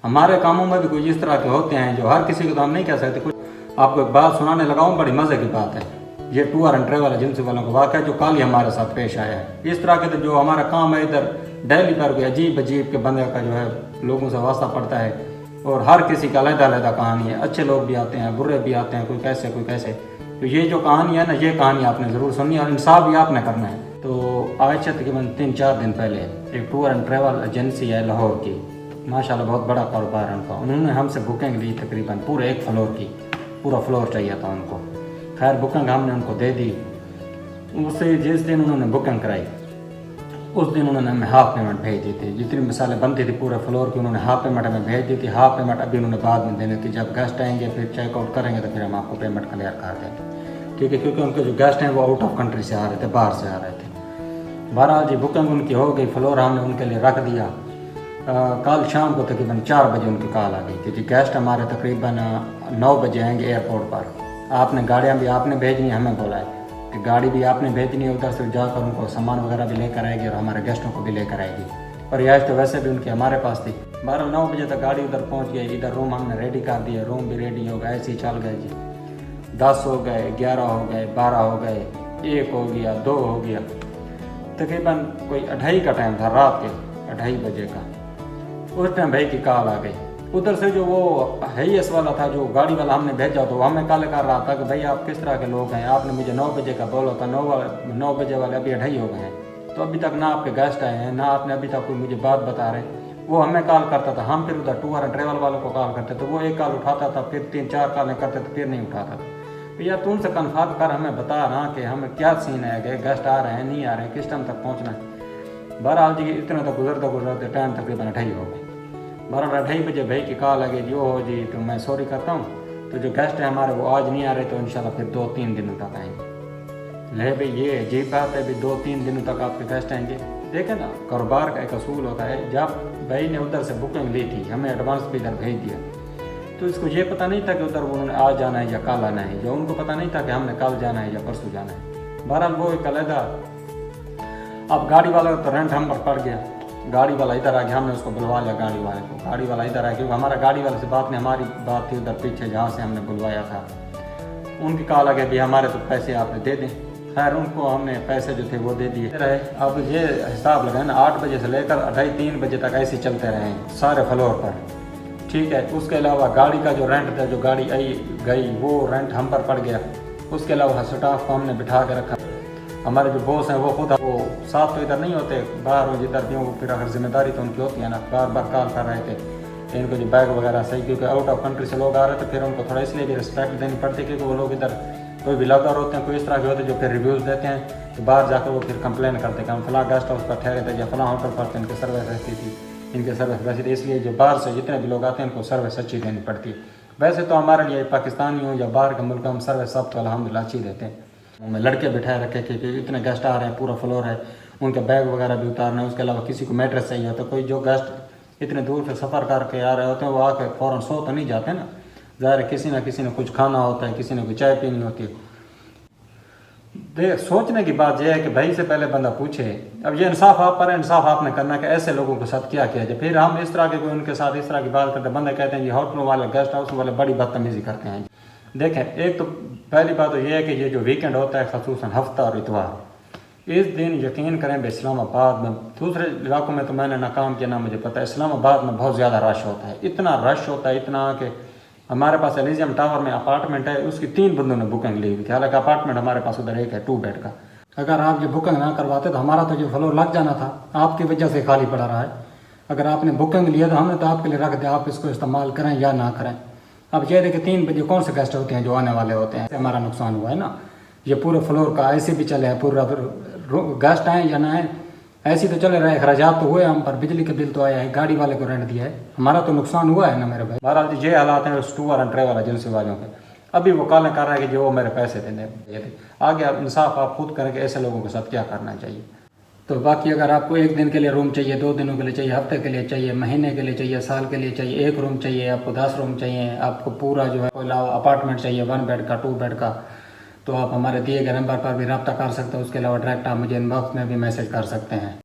ہمارے کاموں میں بھی کچھ اس طرح کے ہوتے ہیں جو ہر کسی کو تو ہم نہیں کہہ سکتے. کچھ آپ کو ایک بات سنانے لگا ہوں, بڑی مزے کی بات ہے. یہ ٹور اینڈ ٹریول ایجنسی والوں کا واقعہ جو کل ہی ہمارے ساتھ پیش آیا ہے. اس طرح کے جو ہمارا کام ہے ادھر دہلی پر کوئی عجیب کے بندے کا جو ہے لوگوں سے واسطہ پڑتا ہے, اور ہر کسی کا علیحدہ علیحدہ کہانی ہے. اچھے لوگ بھی آتے ہیں, برے بھی آتے ہیں, کوئی کیسے کوئی کیسے. تو یہ جو کہانی ہے نا, یہ کہانی آپ نے ضرور سننی ہے اور انصاف بھی آپ نے کرنا ہے. تو آج سے تقریباً 3-4 دن پہلے ایک ٹور اینڈ ٹریول ایجنسی ہے لاہور کی, ماشاءاللہ بہت بڑا کاروبار ہے ان کا. انہوں نے ہم سے بکنگ لی تقریباً پورے 1 فلور کی, پورا فلور چاہیے تھا ان کو. خیر بکنگ ہم نے ان کو دے دی. اس سے جس دن انہوں نے بکنگ کرائی اس دن انہوں نے ہمیں ہاف پیمنٹ بھیج دی تھی. جتنی مثالیں بنتی تھی پورے فلور کی انہوں نے ہاف پیمنٹ ہمیں بھیج دی تھی. ہاف پیمنٹ ابھی انہوں نے بعد میں دینے تھی, جب گیسٹ آئیں گے پھر چیک آؤٹ کریں گے تو پھر ہم آپ کو پیمنٹ کلیئر کر دیں گے, ٹھیک ہے. کیونکہ ان کے جو گیسٹ ہیں وہ آؤٹ آف کنٹری سے آ رہے تھے, باہر سے آ رہے تھے. بہرحال جی بکنگ ان کی ہو گئی, فلور ہم نے ان کے لیے رکھ دیا. کل شام کو تقریباً 4 بجے ان کی کال آ گئی کہ جی گیسٹ ہمارے تقریباً 9 بجے آئیں گے ایئرپورٹ پر. آپ نے گاڑیاں بھی آپ نے بھیجنی, ہمیں بولا ہے کہ گاڑی بھی آپ نے بھیجنی ہے, ادھر سے جا کر ان کو سامان وغیرہ بھی لے کر آئے گی اور ہمارے گیسٹوں کو بھی لے کر آئے گی. اور رہائش تو ویسے بھی ان کی ہمارے پاس تھی. 9 بجے تک گاڑی ادھر پہنچ گئی. ادھر روم ہم نے ریڈی کر دیے, روم بھی ریڈی ہو گئے. ایسے ہی چل گئے جی. 10 ہو گئے, 11 ہو گئے, 12 ہو گئے, 1 ہو گیا, 2 ہو گیا. تقریباً کوئی 2:30 کا ٹائم تھا, رات کے 2:30 بجے کا. اس ٹائم بھائی کی کال آ گئی. ادھر سے جو وہ ہیس والا تھا, جو گاڑی والا ہم نے بھیجا تو وہ ہمیں کال کر رہا تھا کہ بھائی آپ کس طرح کے لوگ ہیں, آپ نے مجھے 9 بجے کا بولا تھا, 9 بجے والے ابھی 2:30 ہو گئے ہیں, تو ابھی تک نہ آپ کے گیسٹ آئے ہیں, نہ آپ نے ابھی تک کوئی مجھے بات بتا رہے. وہ ہمیں کال کرتا تھا, ہم پھر ادھر ٹور اینڈ ٹریول والوں کو کال کرتے تو وہ ایک کال اٹھاتا تھا, پھر 3-4 کالیں کرتے تو پھر نہیں اٹھاتا تھا. یار تو ان سے کنفرم کر, ہمیں بتا نا کہ ہمیں کیا سین ہے, کہ گیسٹ آ رہے ہیں نہیں آ رہے ہیں, کس ٹائم تک پہنچنا ہے. بہرحال جی اتنے تک گزرتے ٹائم تقریباً 2:30 ہو گئے. بہرحال 2:30 بجے بھائی کی کال آ گئی جی, ہو جی تو میں سوری کرتا ہوں, تو جو گیسٹ ہیں ہمارے وہ آج نہیں آ رہے, تو انشاءاللہ پھر 2-3 دنوں تک آئیں گے. لے بھئی یہ عجیب بات ہے, بھی 2-3 دنوں تک آپ کے گیسٹ آئیں گے. دیکھیں نا کاروبار کا ایک اصول ہوتا ہے, جب بھائی نے ادھر سے بکنگ لی تھی, ہمیں ایڈوانس بھی ادھر بھیج دیا, تو اس کو یہ پتہ نہیں تھا کہ ادھر انہوں نے آج جانا ہے یا کل آنا ہے, جو ان کو پتہ نہیں تھا کہ ہم نے کل جانا ہے یا پرسوں جانا ہے. بہرحال وہ ایک علیحدہ. اب گاڑی والا تو رینٹ ہم پر پڑ گیا. گاڑی والا ادھر آ گیا, ہم نے اس کو بلوا لیا گاڑی والے کو. گاڑی والا ادھر آ گیا, ہمارا گاڑی والے سے بات نہیں, ہماری بات تھی ادھر پیچھے جہاں سے ہم نے بلوایا تھا. ان کی کال آ گئی بھی ہمارے تو پیسے آپ نے دے دیں. خیر ان کو ہم نے پیسے جو تھے وہ دے دیے رہے. اب یہ حساب لگائیں نا, 8 بجے سے لے کر 2:30-3 بجے تک ایسے چلتے رہے سارے فلور پر, ٹھیک ہے. اس کے علاوہ گاڑی کا جو رینٹ تھا, جو گاڑی آئی گئی وہ رینٹ ہم پر پڑ گیا. اس کے علاوہ اسٹاف کو ہم نے بٹھا کے رکھا. ہمارے جو باس ہیں وہ خود وہ ساتھ تو ادھر نہیں ہوتے, باہر ہو جدھر بھی وہ پھر اگر ذمہ داری تو ان کی ہوتی ہے نا. بار بار کال کر رہے تھے ان کو جو بیگ وغیرہ صحیح, کیونکہ آؤٹ آف کنٹری سے لوگ آ رہے تھے, پھر ان کو تھوڑا اس لیے بھی رسپیکٹ دینی پڑتی ہے کیونکہ وہ لوگ ادھر کوئی بھی لاگر ہوتے ہیں, کوئی اس طرح کے ہوتے ہیں جو پھر ریویوز دیتے ہیں, تو باہر جا کے وہ پھر کمپلین کرتے ہیں کہ ہم فلاں گیسٹ ہاؤس پر ٹھہرے تھے یا فلاں ہوٹل پر, ان کی سروس ایسی تھی, ان کی سروس ویسی تھی. اس لیے جو باہر سے جتنے بھی لوگ آتے ہیں ان کو سروس اچھی دینی پڑتی ہے. ویسے تو ہمارے لیے پاکستانی ہوں یا باہر کے ملک, ہم سروس سب تو الحمدللہ اچھی دیتے ہیں. میں لڑکے بٹھائے رکھے کہ اتنے گیسٹ آ رہے ہیں, پورا فلور ہے, ان کے بیگ وغیرہ بھی اتارنا ہے. اس کے علاوہ کسی کو میٹرس چاہیے ہوتا ہے, کوئی جو گیسٹ اتنے دور سے سفر کر کے آ رہے ہوتے ہیں وہ آ کے فوراً سو تو نہیں جاتے نا, ظاہر ہے کسی نہ کچھ کھانا ہوتا ہے, کسی نے کوئی چائے پینی ہوتی ہے. سوچنے کی بات یہ ہے کہ بھائی سے پہلے بندہ پوچھے. اب یہ انصاف آپ پر ہے, انصاف آپ نے کرنا کہ ایسے لوگوں کے ساتھ کیا کیا جائے. پھر ہم اس طرح کے کوئی ان کے ساتھ اس طرح کی بات کرتے ہیں, بندے کہتے ہیں یہ ہوٹلوں والے گیسٹ ہاؤس والے بڑی بدتمیزی کرتے ہیں. دیکھیں ایک تو پہلی بات تو یہ ہے کہ یہ جو ویکنڈ ہوتا ہے خصوصاً ہفتہ اور اتوار, اس دن یقین کریں بے اسلام آباد میں, دوسرے علاقوں میں تو میں نے نہ کام کیا نہ مجھے پتہ ہے, اسلام آباد میں بہت زیادہ رش ہوتا ہے. اتنا رش ہوتا ہے اتنا کہ ہمارے پاس ایلیزیم ٹاور میں اپارٹمنٹ ہے, اس کی 3 بندوں نے بکنگ لی ہوئی تھی, حالانکہ اپارٹمنٹ ہمارے پاس ادھر ایک ہے 2 بیڈ کا. اگر آپ یہ بکنگ نہ کرواتے تو ہمارا تو جو فلور لگ جانا تھا, آپ کی وجہ سے خالی پڑا رہا ہے. اگر آپ نے بکنگ لیا تو ہم نے تو آپ کے لیے رکھ دیا, آپ اس کو استعمال کریں یا نہ کریں. اب یہ دیکھیں 3 بجے کون سے گیسٹ ہوتے ہیں جو آنے والے ہوتے ہیں, ہمارا نقصان ہوا ہے نا. یہ پورے فلور کا ایسے بھی چلے, پورا گیسٹ آئیں یا نہ آئیں ایسے تو چلے رہے, اخراجات تو ہوئے ہم پر, بجلی کا بل تو آیا ہے, گاڑی والے کو رینٹ دیا ہے, ہمارا تو نقصان ہوا ہے نا میرے بھائی. بہرحال یہ حالات ہیں اس ٹور اینڈ ٹریول ایجنسی والوں کے. ابھی وہ کالیں کر رہے ہیں کہ جو وہ میرے پیسے دینے آگے. آپ انصاف آپ خود کریں کہ ایسے لوگوں کے ساتھ کیا کرنا چاہیے. تو باقی اگر آپ کو 1 دن کے لیے روم چاہیے, 2 دنوں کے لیے چاہیے, ہفتے کے لیے چاہیے, مہینے کے لیے چاہیے, سال کے لیے چاہیے, 1 روم چاہیے, آپ کو 10 روم چاہیے, آپ کو پورا جو ہے علاوہ اپارٹمنٹ چاہیے 1 بیڈ کا 2 بیڈ کا, تو آپ ہمارے دیے گئے نمبر پر بھی رابطہ کر سکتے ہیں. اس کے علاوہ ڈائریکٹ آپ مجھے ان باکس میں بھی میسج کر سکتے ہیں.